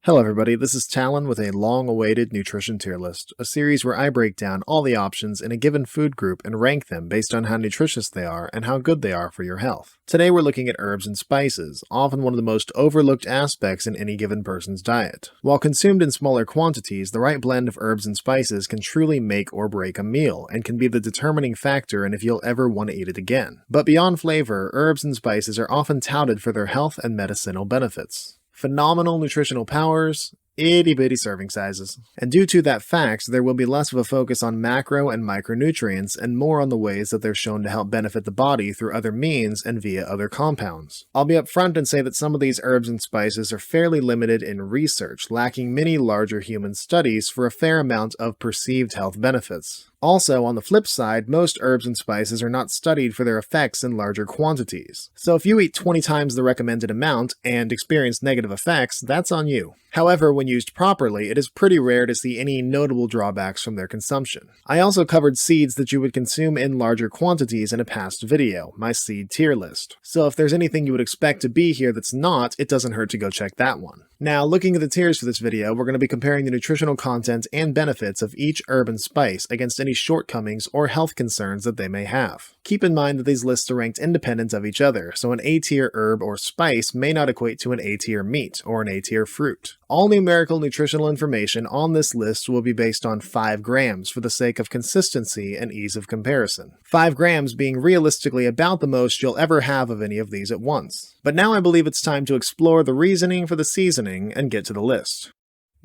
Hello everybody, this is Talon with a long-awaited nutrition tier list, a series where I break down all the options in a given food group and rank them based on how nutritious they are and how good they are for your health. Today we're looking at herbs and spices, often one of the most overlooked aspects in any given person's diet. While consumed in smaller quantities, the right blend of herbs and spices can truly make or break a meal, and can be the determining factor in if you'll ever want to eat it again. But beyond flavor, herbs and spices are often touted for their health and medicinal benefits. Phenomenal nutritional powers, itty-bitty serving sizes. And due to that fact, there will be less of a focus on macro and micronutrients and more on the ways that they're shown to help benefit the body through other means and via other compounds. I'll be upfront and say that some of these herbs and spices are fairly limited in research, lacking many larger human studies for a fair amount of perceived health benefits. Also, on the flip side, most herbs and spices are not studied for their effects in larger quantities. So if you eat 20 times the recommended amount and experience negative effects, that's on you. However, when used properly, it is pretty rare to see any notable drawbacks from their consumption. I also covered seeds that you would consume in larger quantities in a past video, my seed tier list. So if there's anything you would expect to be here that's not, it doesn't hurt to go check that one. Now, looking at the tiers for this video, we're going to be comparing the nutritional content and benefits of each herb and spice against any shortcomings or health concerns that they may have. Keep in mind that these lists are ranked independent of each other, so an A-tier herb or spice may not equate to an A-tier meat or an A-tier fruit. All numerical nutritional information on this list will be based on 5 grams for the sake of consistency and ease of comparison. 5 grams being realistically about the most you'll ever have of any of these at once. But now I believe it's time to explore the reasoning for the seasoning and get to the list.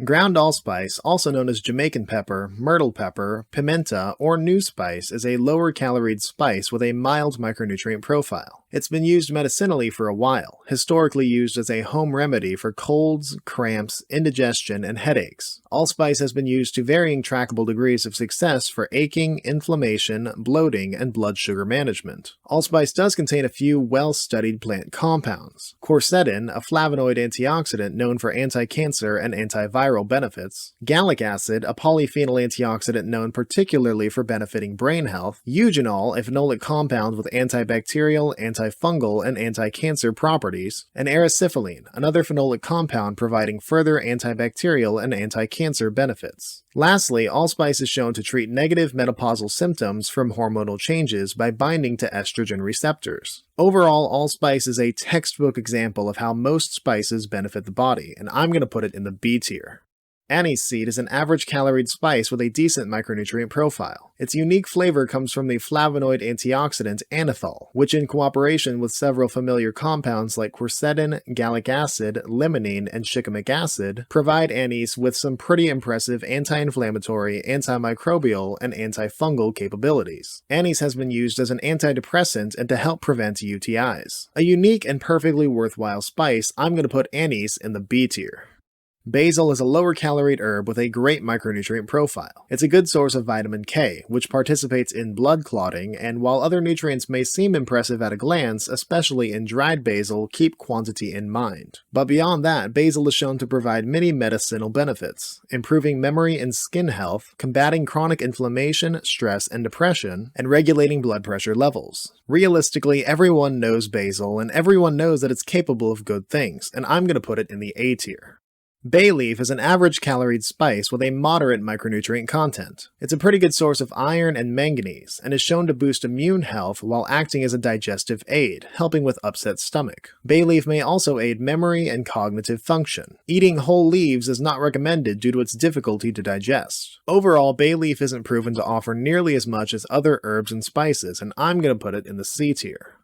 Ground allspice, also known as Jamaican pepper, myrtle pepper, pimenta, or new spice, is a lower-caloried spice with a mild micronutrient profile. It's been used medicinally for a while, historically used as a home remedy for colds, cramps, indigestion, and headaches. Allspice has been used to varying trackable degrees of success for aching, inflammation, bloating, and blood sugar management. Allspice does contain a few well-studied plant compounds. Quercetin, a flavonoid antioxidant known for anti-cancer and antiviral benefits, gallic acid, a polyphenol antioxidant known particularly for benefiting brain health, eugenol, a phenolic compound with antibacterial, antifungal, and anti-cancer properties, and erysipeline, another phenolic compound providing further antibacterial and anti-cancer benefits. Lastly, allspice is shown to treat negative menopausal symptoms from hormonal changes by binding to estrogen receptors. Overall, allspice is a textbook example of how most spices benefit the body, and I'm going to put it in the B tier. Anise seed is an average-caloried spice with a decent micronutrient profile. Its unique flavor comes from the flavonoid antioxidant anethol, which in cooperation with several familiar compounds like quercetin, gallic acid, limonene, and shikimic acid, provide anise with some pretty impressive anti-inflammatory, antimicrobial, and antifungal capabilities. Anise has been used as an antidepressant and to help prevent UTIs. A unique and perfectly worthwhile spice, I'm going to put anise in the B tier. Basil is a lower-caloried herb with a great micronutrient profile. It's a good source of vitamin K, which participates in blood clotting, and while other nutrients may seem impressive at a glance, especially in dried basil, keep quantity in mind. But beyond that, basil is shown to provide many medicinal benefits, improving memory and skin health, combating chronic inflammation, stress, and depression, and regulating blood pressure levels. Realistically, everyone knows basil, and everyone knows that it's capable of good things, and I'm going to put it in the A tier. Bay leaf is an average-caloried spice with a moderate micronutrient content. It's a pretty good source of iron and manganese, and is shown to boost immune health while acting as a digestive aid, helping with upset stomach. Bay leaf may also aid memory and cognitive function. Eating whole leaves is not recommended due to its difficulty to digest. Overall, bay leaf isn't proven to offer nearly as much as other herbs and spices, and I'm going to put it in the C tier.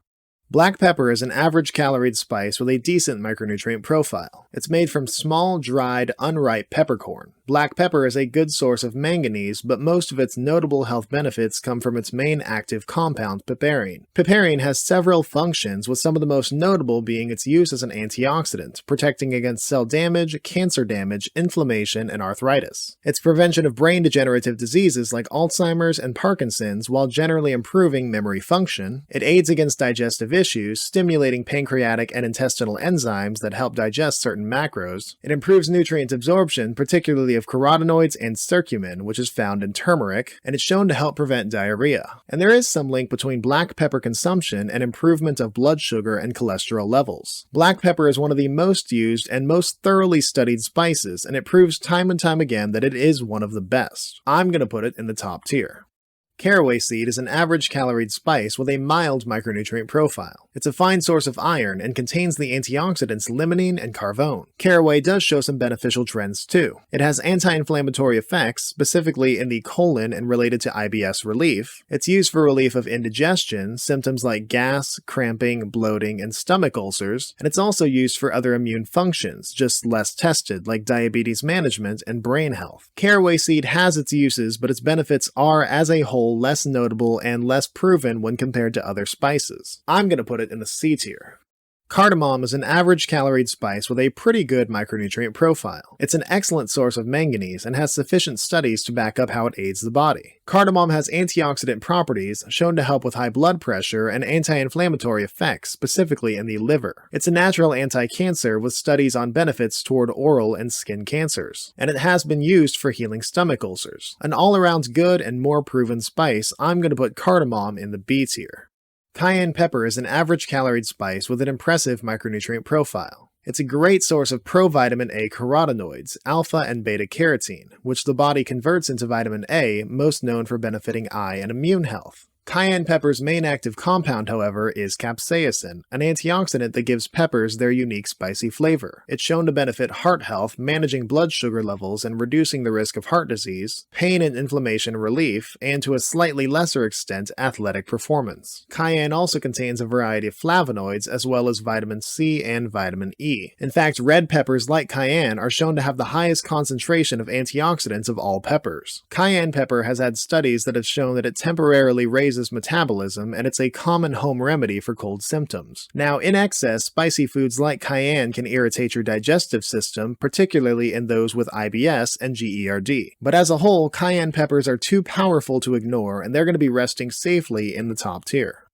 Black pepper is an average-caloried spice with a decent micronutrient profile. It's made from small, dried, unripe peppercorn. Black pepper is a good source of manganese, but most of its notable health benefits come from its main active compound, piperine. Piperine has several functions, with some of the most notable being its use as an antioxidant, protecting against cell damage, cancer damage, inflammation, and arthritis. Its prevention of brain degenerative diseases like Alzheimer's and Parkinson's, while generally improving memory function. It aids against digestive issues, stimulating pancreatic and intestinal enzymes that help digest certain macros. It improves nutrient absorption, particularly of carotenoids and curcumin, which is found in turmeric, and it's shown to help prevent diarrhea. And there is some link between black pepper consumption and improvement of blood sugar and cholesterol levels. Black pepper is one of the most used and most thoroughly studied spices, and it proves time and time again that it is one of the best. I'm going to put it in the top tier. Caraway seed is an average caloried spice with a mild micronutrient profile. It's a fine source of iron and contains the antioxidants limonene and carvone. Caraway does show some beneficial trends too. It has anti-inflammatory effects, specifically in the colon and related to IBS relief. It's used for relief of indigestion, symptoms like gas, cramping, bloating, and stomach ulcers, and it's also used for other immune functions, just less tested, like diabetes management and brain health. Caraway seed has its uses, but its benefits are, as a whole, less notable and less proven when compared to other spices. I'm going to put it in the C tier. Cardamom is an average caloried spice with a pretty good micronutrient profile. It's an excellent source of manganese and has sufficient studies to back up how it aids the body. Cardamom has antioxidant properties shown to help with high blood pressure and anti-inflammatory effects, specifically in the liver. It's a natural anti-cancer with studies on benefits toward oral and skin cancers, and it has been used for healing stomach ulcers. An all-around good and more proven spice, I'm going to put cardamom in the B tier. Cayenne pepper is an average caloried spice with an impressive micronutrient profile. It's a great source of provitamin A carotenoids, alpha and beta carotene, which the body converts into vitamin A, most known for benefiting eye and immune health. Cayenne pepper's main active compound, however, is capsaicin, an antioxidant that gives peppers their unique spicy flavor. It's shown to benefit heart health, managing blood sugar levels and reducing the risk of heart disease, pain and inflammation relief, and to a slightly lesser extent, athletic performance. Cayenne also contains a variety of flavonoids as well as vitamin C and vitamin E. In fact, red peppers like cayenne are shown to have the highest concentration of antioxidants of all peppers. Cayenne pepper has had studies that have shown that it temporarily raises metabolism, and it's a common home remedy for cold symptoms. Now, in excess, spicy foods like cayenne can irritate your digestive system, particularly in those with IBS and GERD. But as a whole, cayenne peppers are too powerful to ignore, and they're going to be resting safely in the top tier.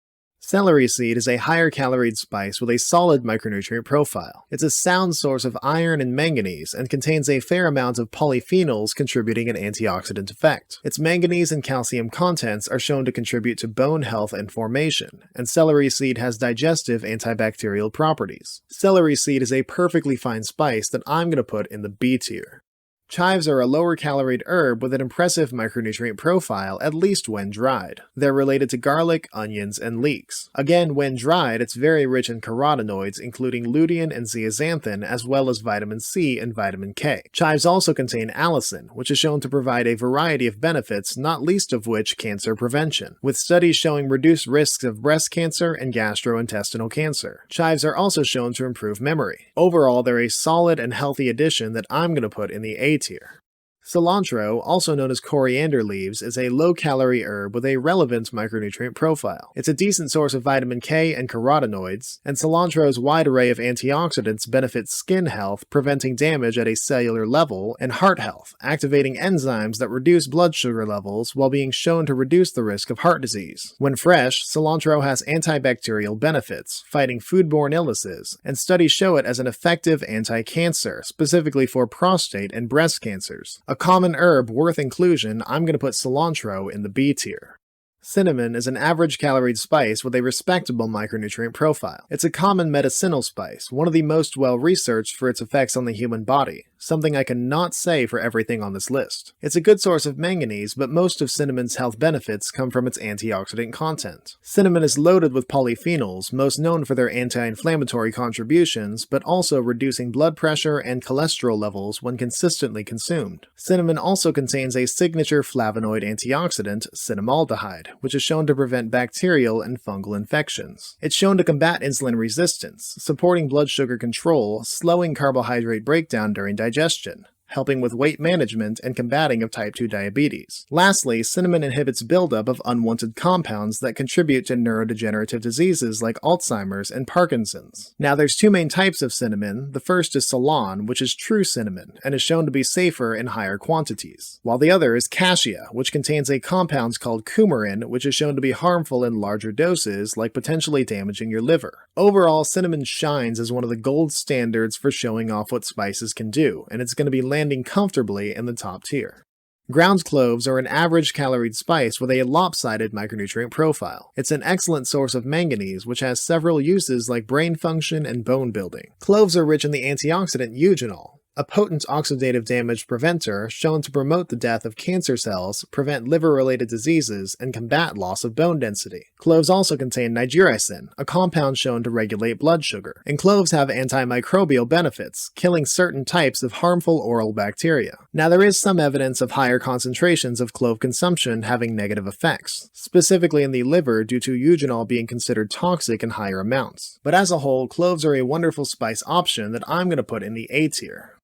Celery seed is a higher caloried spice with a solid micronutrient profile. It's a sound source of iron and manganese and contains a fair amount of polyphenols contributing an antioxidant effect. Its manganese and calcium contents are shown to contribute to bone health and formation, and celery seed has digestive antibacterial properties. Celery seed is a perfectly fine spice that I'm going to put in the B tier. Chives are a lower-caloried herb with an impressive micronutrient profile, at least when dried. They're related to garlic, onions, and leeks. Again, when dried, it's very rich in carotenoids, including lutein and zeaxanthin, as well as vitamin C and vitamin K. Chives also contain allicin, which is shown to provide a variety of benefits, not least of which cancer prevention, with studies showing reduced risks of breast cancer and gastrointestinal cancer. Chives are also shown to improve memory. Overall, they're a solid and healthy addition that I'm going to put in the A tier. Cilantro, also known as coriander leaves, is a low-calorie herb with a relevant micronutrient profile. It's a decent source of vitamin K and carotenoids, and cilantro's wide array of antioxidants benefits skin health, preventing damage at a cellular level, and heart health, activating enzymes that reduce blood sugar levels while being shown to reduce the risk of heart disease. When fresh, cilantro has antibacterial benefits, fighting foodborne illnesses, and studies show it as an effective anti-cancer, specifically for prostate and breast cancers. A common herb worth inclusion, I'm going to put cilantro in the B tier. Cinnamon is an average caloried spice with a respectable micronutrient profile. It's a common medicinal spice, one of the most well-researched for its effects on the human body, something I cannot say for everything on this list. It's a good source of manganese, but most of cinnamon's health benefits come from its antioxidant content. Cinnamon is loaded with polyphenols, most known for their anti-inflammatory contributions, but also reducing blood pressure and cholesterol levels when consistently consumed. Cinnamon also contains a signature flavonoid antioxidant, cinnamaldehyde, which is shown to prevent bacterial and fungal infections. It's shown to combat insulin resistance, supporting blood sugar control, slowing carbohydrate breakdown during digestion, helping with weight management and combating of type 2 diabetes. Lastly, cinnamon inhibits buildup of unwanted compounds that contribute to neurodegenerative diseases like Alzheimer's and Parkinson's. Now there's two main types of cinnamon. The first is Ceylon, which is true cinnamon, and is shown to be safer in higher quantities, while the other is Cassia, which contains a compound called coumarin, which is shown to be harmful in larger doses, like potentially damaging your liver. Overall, cinnamon shines as one of the gold standards for showing off what spices can do, and it's going to be landing comfortably in the top tier. Ground cloves are an average caloried spice with a lopsided micronutrient profile. It's an excellent source of manganese, which has several uses like brain function and bone building. Cloves are rich in the antioxidant eugenol, a potent oxidative damage preventer shown to promote the death of cancer cells, prevent liver-related diseases, and combat loss of bone density. Cloves also contain nigiricin, a compound shown to regulate blood sugar, and cloves have antimicrobial benefits, killing certain types of harmful oral bacteria. Now there is some evidence of higher concentrations of clove consumption having negative effects, specifically in the liver due to eugenol being considered toxic in higher amounts. But as a whole, cloves are a wonderful spice option that I'm going to put in the A tier.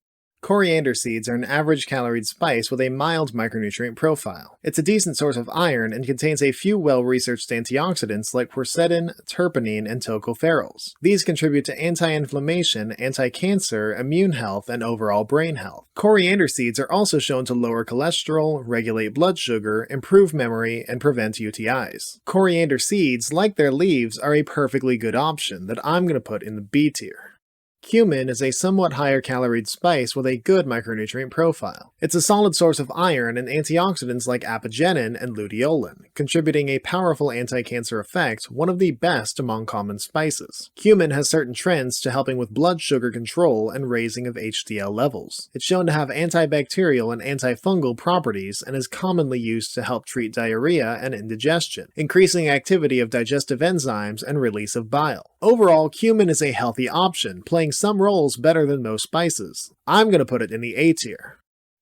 Coriander seeds are an average caloried spice with a mild micronutrient profile. It's a decent source of iron and contains a few well-researched antioxidants like quercetin, terpenine, and tocopherols. These contribute to anti-inflammation, anti-cancer, immune health, and overall brain health. Coriander seeds are also shown to lower cholesterol, regulate blood sugar, improve memory, and prevent UTIs. Coriander seeds, like their leaves, are a perfectly good option that I'm going to put in the B tier. Cumin is a somewhat higher caloried spice with a good micronutrient profile. It's a solid source of iron and antioxidants like apigenin and luteolin, contributing a powerful anti-cancer effect, one of the best among common spices. Cumin has certain trends to helping with blood sugar control and raising of HDL levels. It's shown to have antibacterial and antifungal properties and is commonly used to help treat diarrhea and indigestion, increasing activity of digestive enzymes and release of bile. Overall, cumin is a healthy option, playing some roles better than most spices. I'm going to put it in the A tier.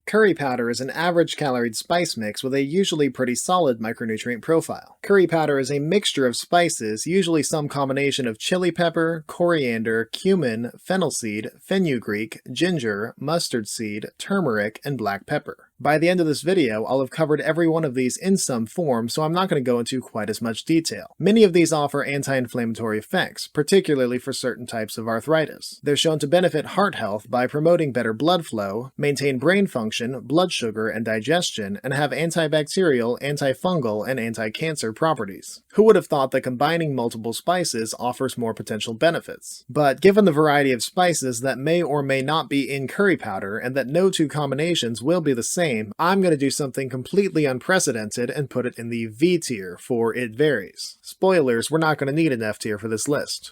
Curry powder is an average caloried spice mix with a usually pretty solid micronutrient profile. Curry powder is a mixture of spices, usually some combination of chili pepper, coriander, cumin, fennel seed, fenugreek, ginger, mustard seed, turmeric, and black pepper. By the end of this video, I'll have covered every one of these in some form, so I'm not going to go into quite as much detail. Many of these offer anti-inflammatory effects, particularly for certain types of arthritis. They're shown to benefit heart health by promoting better blood flow, maintain brain function, blood sugar, and digestion, and have antibacterial, antifungal, and anti-cancer properties. Who would have thought that combining multiple spices offers more potential benefits? But given the variety of spices that may or may not be in curry powder, and that no two combinations will be the same, I'm going to do something completely unprecedented and put it in the V tier for it varies. Spoilers, we're not going to need an F tier for this list.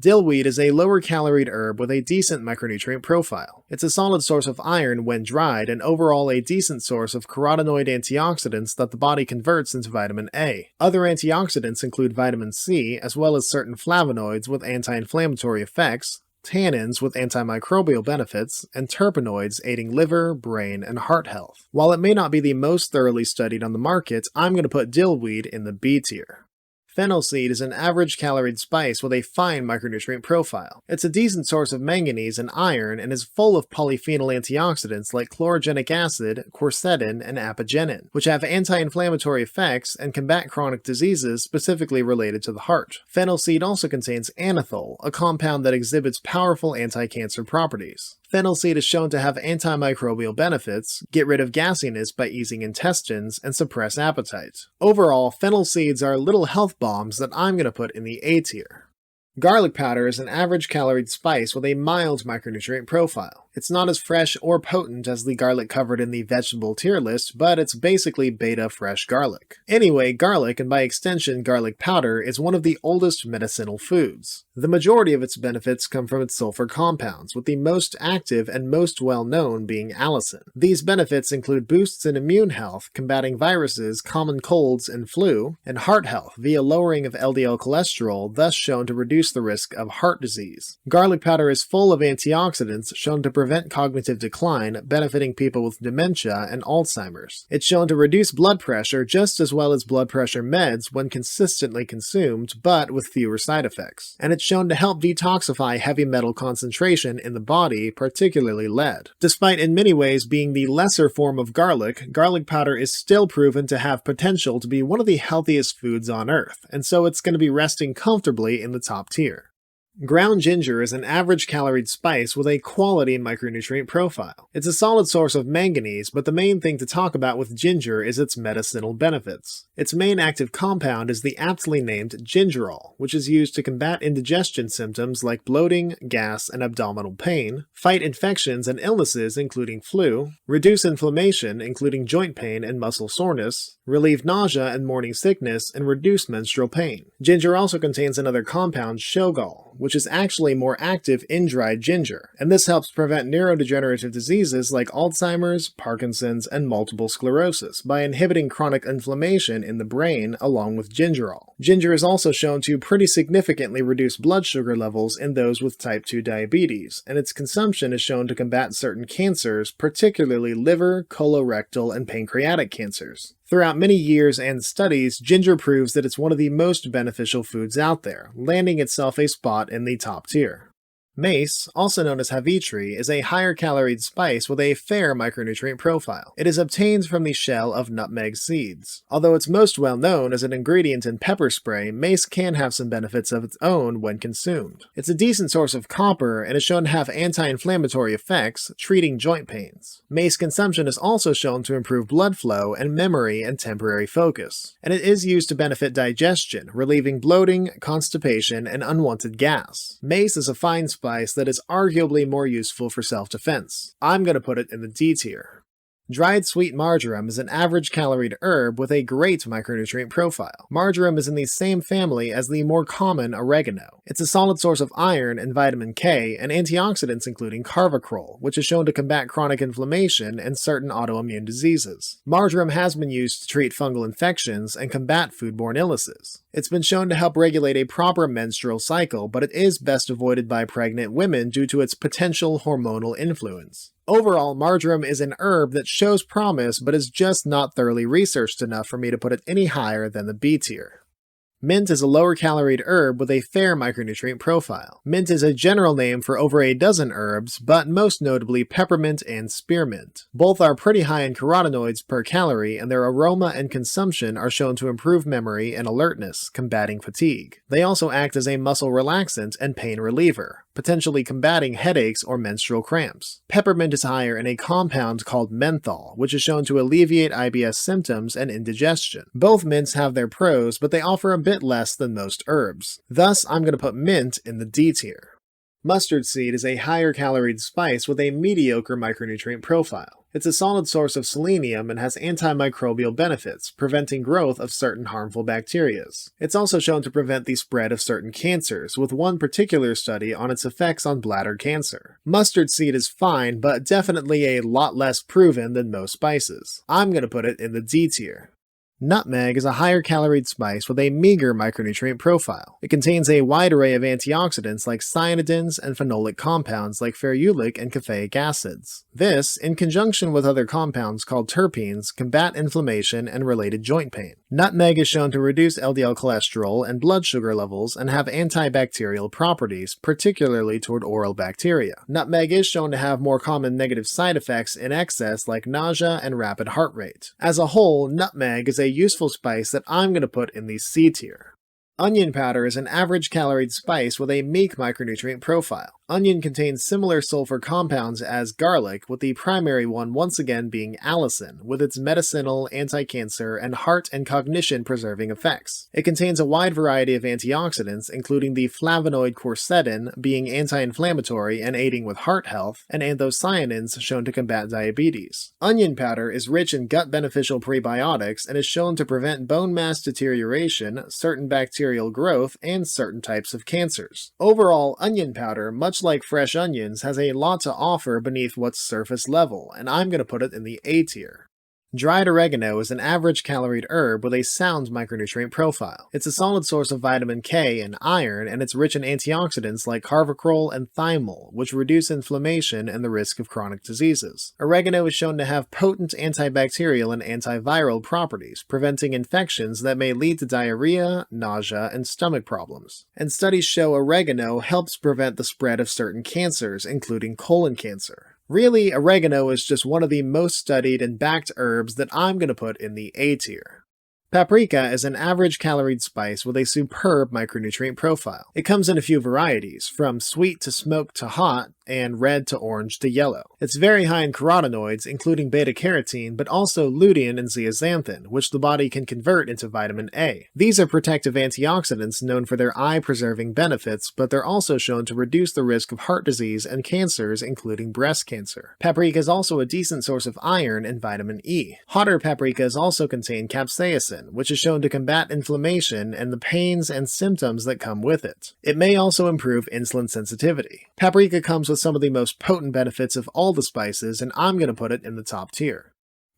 Dill weed is a lower caloried herb with a decent micronutrient profile. It's a solid source of iron when dried and overall a decent source of carotenoid antioxidants that the body converts into vitamin A. Other antioxidants include vitamin C as well as certain flavonoids with anti-inflammatory effects, tannins with antimicrobial benefits, and terpenoids aiding liver, brain, and heart health. While it may not be the most thoroughly studied on the market, I'm going to put dill weed in the B tier. Fennel seed is an average caloried spice with a fine micronutrient profile. It's a decent source of manganese and iron and is full of polyphenol antioxidants like chlorogenic acid, quercetin, and apigenin, which have anti-inflammatory effects and combat chronic diseases specifically related to the heart. Fennel seed also contains anethole, a compound that exhibits powerful anti-cancer properties. Fennel seed is shown to have antimicrobial benefits, get rid of gassiness by easing intestines, and suppress appetite. Overall, fennel seeds are little health bombs that I'm going to put in the A tier. Garlic powder is an average caloried spice with a mild micronutrient profile. It's not as fresh or potent as the garlic covered in the vegetable tier list, but it's basically beta fresh garlic. Anyway, garlic, and by extension garlic powder, is one of the oldest medicinal foods. The majority of its benefits come from its sulfur compounds, with the most active and most well-known being allicin. These benefits include boosts in immune health, combating viruses, common colds, and flu, and heart health via lowering of LDL cholesterol, thus shown to reduce the risk of heart disease. Garlic powder is full of antioxidants shown to prevent cognitive decline, benefiting people with dementia and Alzheimer's. It's shown to reduce blood pressure just as well as blood pressure meds when consistently consumed, but with fewer side effects. And it's shown to help detoxify heavy metal concentration in the body, particularly lead. Despite in many ways being the lesser form of garlic, garlic powder is still proven to have potential to be one of the healthiest foods on earth, and so it's going to be resting comfortably in the top tier. Ground ginger is an average caloried spice with a quality micronutrient profile. It's a solid source of manganese, but the main thing to talk about with ginger is its medicinal benefits. Its main active compound is the aptly named gingerol, which is used to combat indigestion symptoms like bloating, gas, and abdominal pain, fight infections and illnesses including flu, reduce inflammation including joint pain and muscle soreness, relieve nausea and morning sickness, and reduce menstrual pain. Ginger also contains another compound, shogol, which is actually more active in dried ginger, and this helps prevent neurodegenerative diseases like Alzheimer's, Parkinson's, and multiple sclerosis by inhibiting chronic inflammation in the brain along with gingerol. Ginger is also shown to pretty significantly reduce blood sugar levels in those with type 2 diabetes, and its consumption is shown to combat certain cancers, particularly liver, colorectal, and pancreatic cancers. Throughout many years and studies, ginger proves that it's one of the most beneficial foods out there, landing itself a spot in the top tier. Mace, also known as Havitri, is a higher caloried spice with a fair micronutrient profile. It is obtained from the shell of nutmeg seeds. Although it's most well known as an ingredient in pepper spray, mace can have some benefits of its own when consumed. It's a decent source of copper and is shown to have anti-inflammatory effects, treating joint pains. Mace consumption is also shown to improve blood flow and memory and temporary focus. And it is used to benefit digestion, relieving bloating, constipation, and unwanted gas. Mace is a fine spice that is arguably more useful for self-defense. I'm going to put it in the D tier. Dried sweet marjoram is an average caloried herb with a great micronutrient profile. Marjoram is in the same family as the more common oregano. It's a solid source of iron and vitamin K and antioxidants including carvacrol, which is shown to combat chronic inflammation and certain autoimmune diseases. Marjoram has been used to treat fungal infections and combat foodborne illnesses. It's been shown to help regulate a proper menstrual cycle, but it is best avoided by pregnant women due to its potential hormonal influence. Overall, marjoram is an herb that shows promise but is just not thoroughly researched enough for me to put it any higher than the B tier. Mint is a lower caloried herb with a fair micronutrient profile. Mint is a general name for over a dozen herbs, but most notably peppermint and spearmint. Both are pretty high in carotenoids per calorie, and their aroma and consumption are shown to improve memory and alertness, combating fatigue. They also act as a muscle relaxant and pain reliever, potentially combating headaches or menstrual cramps. Peppermint is higher in a compound called menthol, which is shown to alleviate IBS symptoms and indigestion. Both mints have their pros, but they offer a bit less than most herbs. Thus, I'm going to put mint in the D tier. Mustard seed is a higher caloried spice with a mediocre micronutrient profile. It's a solid source of selenium and has antimicrobial benefits, preventing growth of certain harmful bacteria. It's also shown to prevent the spread of certain cancers, with one particular study on its effects on bladder cancer. Mustard seed is fine, but definitely a lot less proven than most spices. I'm going to put it in the D tier. Nutmeg is a higher caloried spice with a meager micronutrient profile. It contains a wide array of antioxidants like cyanidins and phenolic compounds like ferulic and caffeic acids. This, in conjunction with other compounds called terpenes, combat inflammation and related joint pain. Nutmeg is shown to reduce LDL cholesterol and blood sugar levels and have antibacterial properties, particularly toward oral bacteria. Nutmeg is shown to have more common negative side effects in excess like nausea and rapid heart rate. As a whole, nutmeg is a useful spice that I'm going to put in the C tier. Onion powder is an average caloried spice with a meek micronutrient profile. Onion contains similar sulfur compounds as garlic, with the primary one once again being allicin, with its medicinal, anti-cancer, and heart and cognition-preserving effects. It contains a wide variety of antioxidants, including the flavonoid quercetin, being anti-inflammatory and aiding with heart health, and anthocyanins shown to combat diabetes. Onion powder is rich in gut-beneficial prebiotics and is shown to prevent bone mass deterioration, certain bacterial growth, and certain types of cancers. Overall, onion powder, much like fresh onions, has a lot to offer beneath what's surface level, and I'm going to put it in the A tier. Dried oregano is an average-caloried herb with a sound micronutrient profile. It's a solid source of vitamin K and iron, and it's rich in antioxidants like carvacrol and thymol, which reduce inflammation and the risk of chronic diseases. Oregano is shown to have potent antibacterial and antiviral properties, preventing infections that may lead to diarrhea, nausea, and stomach problems. And studies show oregano helps prevent the spread of certain cancers, including colon cancer. Really, oregano is just one of the most studied and backed herbs that I'm going to put in the A tier. Paprika is an average-caloried spice with a superb micronutrient profile. It comes in a few varieties, from sweet to smoked to hot, and red to orange to yellow. It's very high in carotenoids, including beta-carotene, but also lutein and zeaxanthin, which the body can convert into vitamin A. These are protective antioxidants known for their eye-preserving benefits, but they're also shown to reduce the risk of heart disease and cancers, including breast cancer. Paprika is also a decent source of iron and vitamin E. Hotter paprikas also contain capsaicin, which is shown to combat inflammation and the pains and symptoms that come with it. It may also improve insulin sensitivity. Paprika comes with some of the most potent benefits of all the spices, and I'm going to put it in the top tier.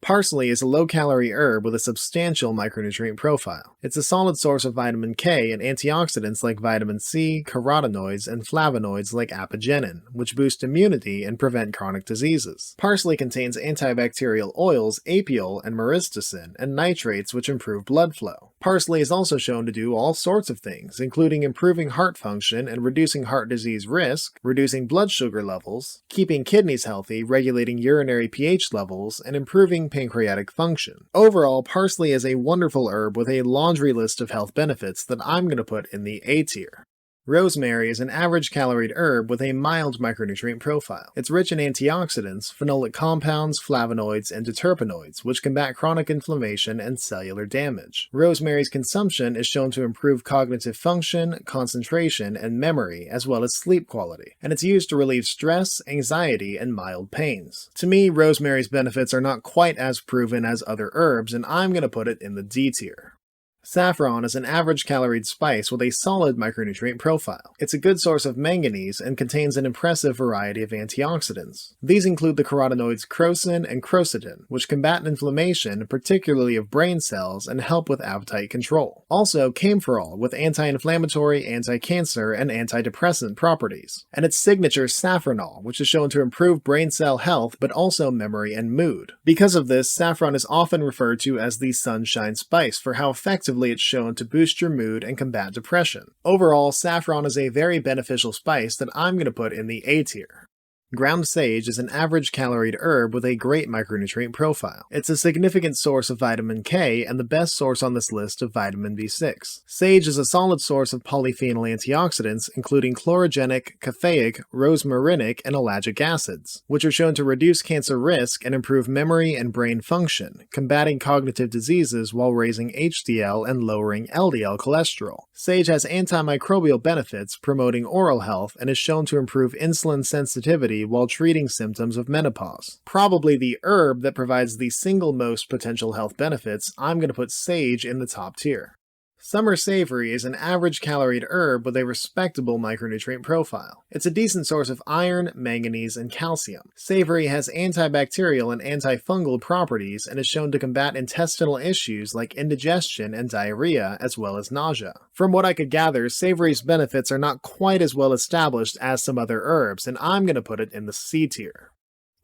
Parsley is a low-calorie herb with a substantial micronutrient profile. It's a solid source of vitamin K and antioxidants like vitamin C, carotenoids, and flavonoids like apigenin, which boost immunity and prevent chronic diseases. Parsley contains antibacterial oils, apiol and myristicin, and nitrates which improve blood flow. Parsley is also shown to do all sorts of things, including improving heart function and reducing heart disease risk, reducing blood sugar levels, keeping kidneys healthy, regulating urinary pH levels, and improving pancreatic function. Overall, parsley is a wonderful herb with a laundry list of health benefits that I'm going to put in the A tier. Rosemary is an average-caloried herb with a mild micronutrient profile. It's rich in antioxidants, phenolic compounds, flavonoids, and terpenoids, which combat chronic inflammation and cellular damage. Rosemary's consumption is shown to improve cognitive function, concentration, and memory, as well as sleep quality, and it's used to relieve stress, anxiety, and mild pains. To me, rosemary's benefits are not quite as proven as other herbs, and I'm going to put it in the D tier. Saffron is an average-caloried spice with a solid micronutrient profile. It's a good source of manganese and contains an impressive variety of antioxidants. These include the carotenoids crocin and quercetin, which combat inflammation, particularly of brain cells, and help with appetite control. Also, camphorol, with anti-inflammatory, anti-cancer, and antidepressant properties. And its signature saffronol, which is shown to improve brain cell health but also memory and mood. Because of this, saffron is often referred to as the sunshine spice for how effective it's shown to boost your mood and combat depression. Overall, saffron is a very beneficial spice that I'm going to put in the A tier. Ground sage is an average-caloried herb with a great micronutrient profile. It's a significant source of vitamin K and the best source on this list of vitamin B6. Sage is a solid source of polyphenol antioxidants, including chlorogenic, caffeic, rosmarinic, and ellagic acids, which are shown to reduce cancer risk and improve memory and brain function, combating cognitive diseases while raising HDL and lowering LDL cholesterol. Sage has antimicrobial benefits, promoting oral health, and is shown to improve insulin sensitivity while treating symptoms of menopause. Probably the herb that provides the single most potential health benefits, I'm going to put sage in the top tier. Summer savory is an average-caloried herb with a respectable micronutrient profile. It's a decent source of iron, manganese, and calcium. Savory has antibacterial and antifungal properties and is shown to combat intestinal issues like indigestion and diarrhea, as well as nausea. From what I could gather, savory's benefits are not quite as well established as some other herbs, and I'm going to put it in the C tier.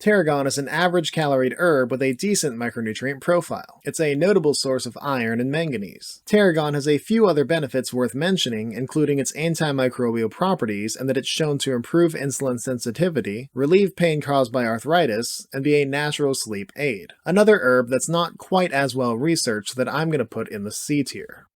Tarragon is an average-caloried herb with a decent micronutrient profile. It's a notable source of iron and manganese. Tarragon has a few other benefits worth mentioning, including its antimicrobial properties and that it's shown to improve insulin sensitivity, relieve pain caused by arthritis, and be a natural sleep aid. Another herb that's not quite as well researched that I'm going to put in the C tier.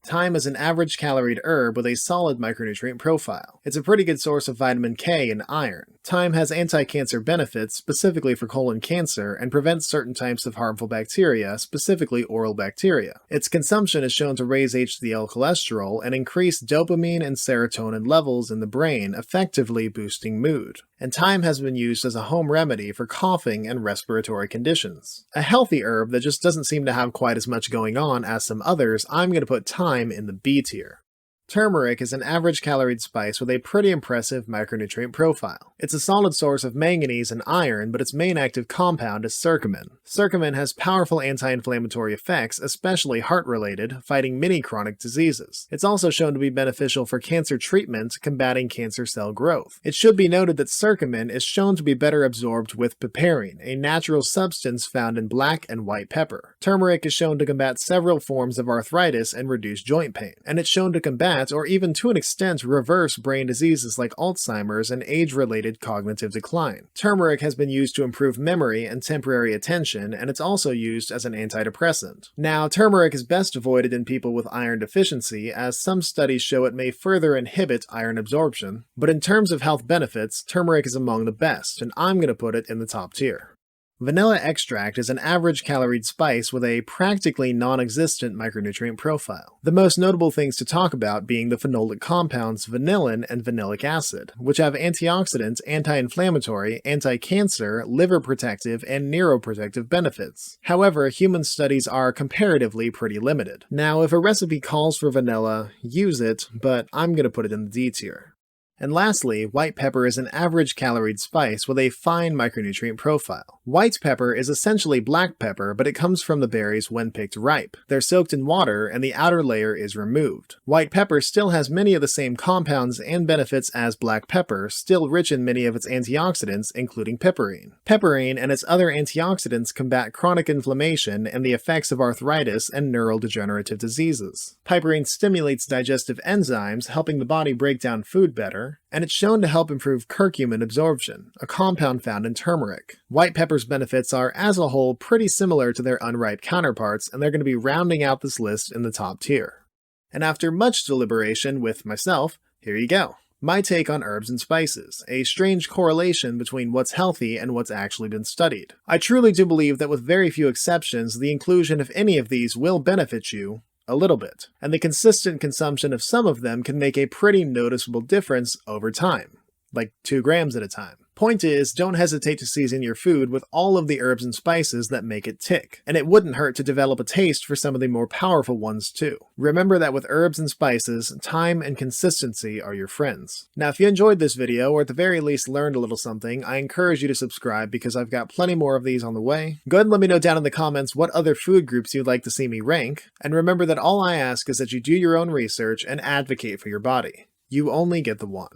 Thyme is an average-caloried herb with a solid micronutrient profile. It's a pretty good source of vitamin K and iron. Thyme has anti-cancer benefits, specifically for colon cancer, and prevents certain types of harmful bacteria, specifically oral bacteria. Its consumption is shown to raise HDL cholesterol and increase dopamine and serotonin levels in the brain, effectively boosting mood. And thyme has been used as a home remedy for coughing and respiratory conditions. A healthy herb that just doesn't seem to have quite as much going on as some others, I'm going to put thyme in the B tier. Turmeric is an average caloried spice with a pretty impressive micronutrient profile. It's a solid source of manganese and iron, but its main active compound is curcumin. Curcumin has powerful anti-inflammatory effects, especially heart-related, fighting many chronic diseases. It's also shown to be beneficial for cancer treatment, combating cancer cell growth. It should be noted that curcumin is shown to be better absorbed with piperine, a natural substance found in black and white pepper. Turmeric is shown to combat several forms of arthritis and reduce joint pain, and it's shown to combat or even to an extent reverse brain diseases like Alzheimer's and age-related cognitive decline. Turmeric has been used to improve memory and temporary attention, and it's also used as an antidepressant. Now, turmeric is best avoided in people with iron deficiency, as some studies show it may further inhibit iron absorption, but in terms of health benefits, turmeric is among the best, and I'm going to put it in the top tier. Vanilla extract is an average caloried spice with a practically non-existent micronutrient profile. The most notable things to talk about being the phenolic compounds vanillin and vanillic acid, which have antioxidant, anti-inflammatory, anti-cancer, liver protective, and neuroprotective benefits. However, human studies are comparatively pretty limited. Now, if a recipe calls for vanilla, use it, but I'm going to put it in the D tier. And lastly, white pepper is an average caloried spice with a fine micronutrient profile. White pepper is essentially black pepper, but it comes from the berries when picked ripe. They're soaked in water and the outer layer is removed. White pepper still has many of the same compounds and benefits as black pepper, still rich in many of its antioxidants, including piperine. Piperine and its other antioxidants combat chronic inflammation and the effects of arthritis and neurodegenerative diseases. Piperine stimulates digestive enzymes, helping the body break down food better, and it's shown to help improve curcumin absorption, a compound found in turmeric. White pepper's benefits are, as a whole, pretty similar to their unripe counterparts, and they're going to be rounding out this list in the top tier. And after much deliberation with myself, here you go. My take on herbs and spices, a strange correlation between what's healthy and what's actually been studied. I truly do believe that with very few exceptions, the inclusion of any of these will benefit you a little bit, and the consistent consumption of some of them can make a pretty noticeable difference over time, like 2 grams at a time. Point is, don't hesitate to season your food with all of the herbs and spices that make it tick, and it wouldn't hurt to develop a taste for some of the more powerful ones too. Remember that with herbs and spices, time and consistency are your friends. Now, if you enjoyed this video, or at the very least learned a little something, I encourage you to subscribe because I've got plenty more of these on the way. Go ahead and let me know down in the comments what other food groups you'd like to see me rank, and remember that all I ask is that you do your own research and advocate for your body. You only get the one.